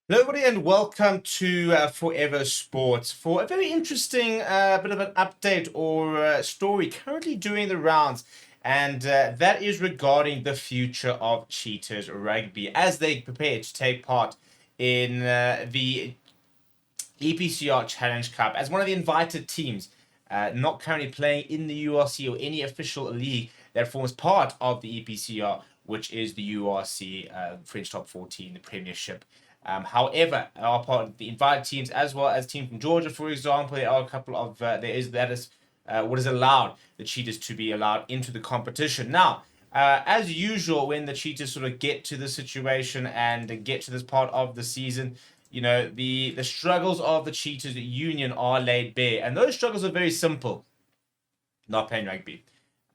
Hello, everybody, and welcome to Forever Sports for a very interesting bit of an update or story currently doing the rounds, and that is regarding the future of Cheetahs Rugby as they prepare to take part in the EPCR Challenge Cup as one of the invited teams, not currently playing in the URC or any official league that forms part of the EPCR, which is the URC French Top 14, the Premiership. However, are part of the invited teams as well as team from Georgia, for example. There are a couple of what is allowed the Cheetahs to be allowed into the competition. Now, as usual, when the Cheetahs sort of get to the situation and get to this part of the season, the struggles of the Cheetahs Union are laid bare, and those struggles are very simple: not playing rugby,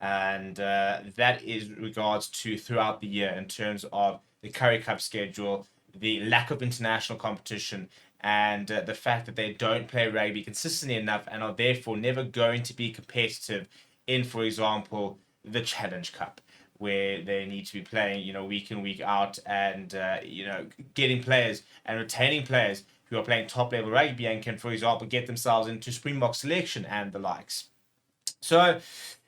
and that is regards to throughout the year in terms of the Currie Cup schedule, the lack of international competition, and the fact that they don't play rugby consistently enough and are therefore never going to be competitive in, for example, the Challenge Cup, where they need to be playing, week in, week out, and getting players and retaining players who are playing top level rugby and can, for example, get themselves into Springbok selection and the likes. So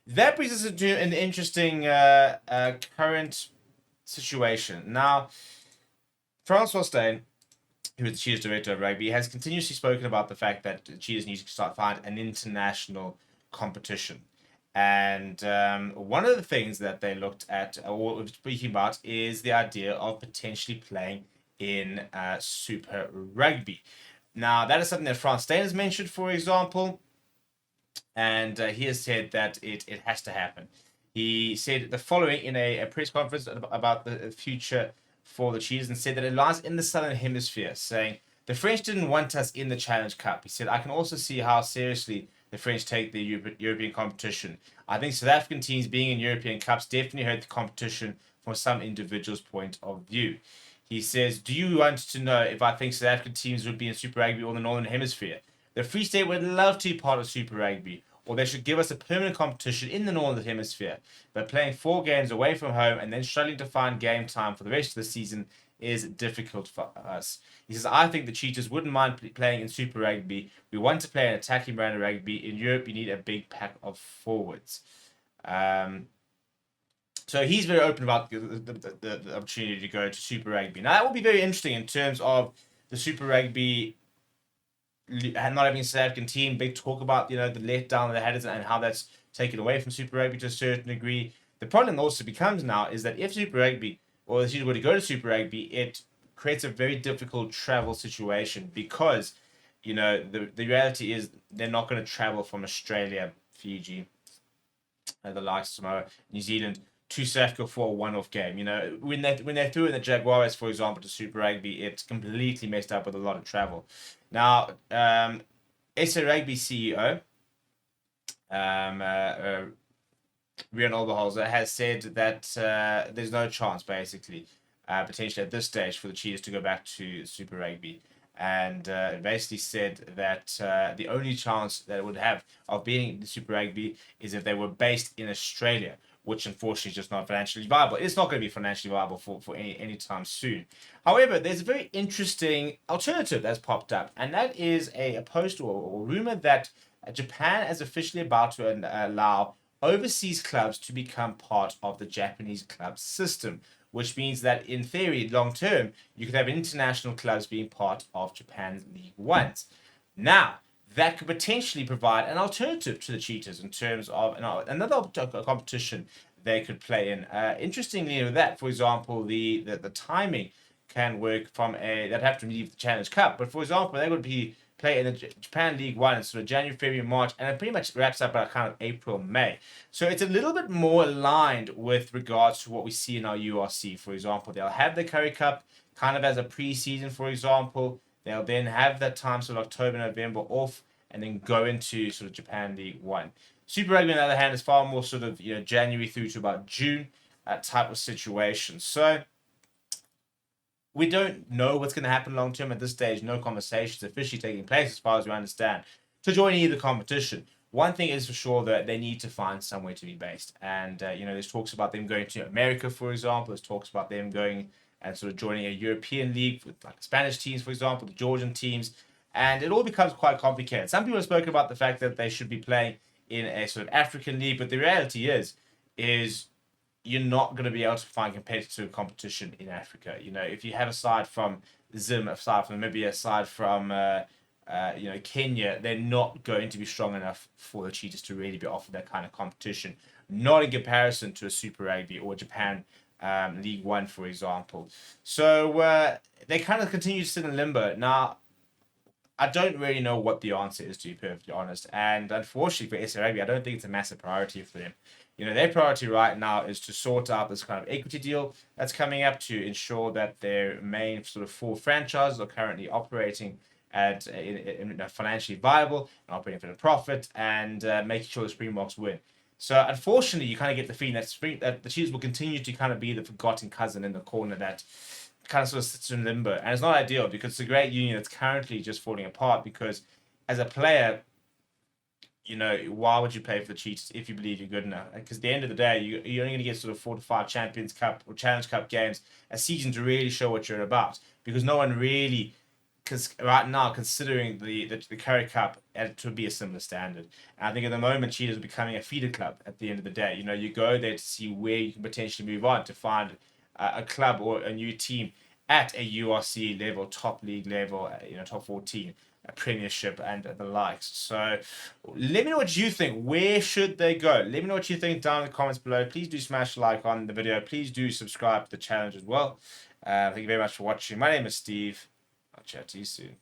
that brings us into an interesting current situation. Now, Francois Steyn, who is the Cheetahs director of rugby, has continuously spoken about the fact that Cheetahs need to start find an international competition. And one of the things that they looked at or speaking about is the idea of potentially playing in Super Rugby. Now, that is something that Franz Steyn has mentioned, for example, and he has said that it has to happen. He said the following in a press conference about the future for the Cheetahs and said that it lies in the Southern Hemisphere, saying, "The French didn't want us in the Challenge Cup." He said, "I can also see how seriously the French take the European competition. I think South African teams being in European Cups definitely hurt the competition from some individuals' point of view." He says, "Do you want to know if I think South African teams would be in Super Rugby or the Northern Hemisphere? The Free State would love to be part of Super Rugby, or they should give us a permanent competition in the Northern Hemisphere. But playing 4 games away from home and then struggling to find game time for the rest of the season is difficult for us." He says, "I think the Cheetahs wouldn't mind playing in Super Rugby. We want to play an attacking brand of rugby. In Europe, you need a big pack of forwards." Um, so he's very open about the opportunity to go to Super Rugby. Now, that will be very interesting in terms of the Super Rugby not having a South African team. Big talk about the letdown that they had and how that's taken away from Super Rugby to a certain degree. The problem also becomes now is that if Super Rugby or the Cheetahs were to go to Super Rugby, it creates a very difficult travel situation because the reality is they're not going to travel from Australia, Fiji, the likes of Samoa, New Zealand to South Africa for a one-off game. When they threw in the Jaguars, for example, to Super Rugby, it's completely messed up with a lot of travel. Now, SA Rugby CEO Rian Oberholzer has said that there's no chance, basically, potentially at this stage, for the Cheetahs to go back to Super Rugby. And basically said that the only chance that it would have of being in Super Rugby is if they were based in Australia, which unfortunately is just not financially viable. It's not going to be financially viable for any time soon. However, there's a very interesting alternative that's popped up, and that is a post or rumor that Japan is officially about to allow overseas clubs to become part of the Japanese club system, which means that in theory, long term, you could have international clubs being part of Japan's League Ones. Now, that could potentially provide an alternative to the Cheetahs in terms of another competition they could play in. Interestingly, with that, for example, the timing can work from they'd have to leave the Challenge Cup, but for example, they would be play in the Japan League One in sort of January, February, March, and it pretty much wraps up at kind of April, May. So it's a little bit more aligned with regards to what we see in our URC. For example, they'll have the Currie Cup kind of as a pre-season, for example. They'll then have that time, sort of October, November off, and then go into sort of Japan League One. Super Rugby, on the other hand, is far more sort of January through to about June type of situation. So we don't know what's going to happen long term at this stage. No conversations officially taking place, as far as we understand, to join either competition. One thing is for sure that they need to find somewhere to be based, and there's talks about them going to America, for example. There's talks about them going and sort of joining a European league with like Spanish teams, for example, the Georgian teams, and it all becomes quite complicated. Some people have spoken about the fact that they should be playing in a sort of African league, but the reality is you're not going to be able to find competitive competition in Africa. You know, if you have a side from Zim, a side from Namibia, a side from Kenya, they're not going to be strong enough for the Cheetahs to really be offered that kind of competition. Not in comparison to a Super Rugby or Japan League One, for example. So they kind of continue to sit in limbo. Now, I don't really know what the answer is, to be perfectly honest. And unfortunately for SA Rugby, I don't think it's a massive priority for them. You know, their priority right now is to sort out this kind of equity deal that's coming up to ensure that their main sort of 4 franchises are currently operating at in financially viable and operating for a profit, and making sure the Springboks win. So unfortunately, you kind of get the feeling that the Chiefs will continue to kind of be the forgotten cousin in the corner that kind of sort of sits in limbo, and it's not ideal because it's a great union that's currently just falling apart. Because as a player, you know, why would you play for the Cheetahs if you believe you're good enough? Because at the end of the day, you're only going to get sort of 4 to 5 Champions Cup or Challenge Cup games a season to really show what you're about. Because no one really, because right now, considering the Currie Cup, it would be a similar standard. And I think at the moment, Cheetahs are becoming a feeder club at the end of the day. You know, you go there to see where you can potentially move on to find a club or a new team at a URC level, top league level, top 14, a premiership, and the likes. So let me know what you think. Where should they go? Let me know what you think down in the comments below. Please do smash a like on the video. Please do subscribe to the challenge as well. Thank you very much for watching. My name is Steve. I'll chat to you soon.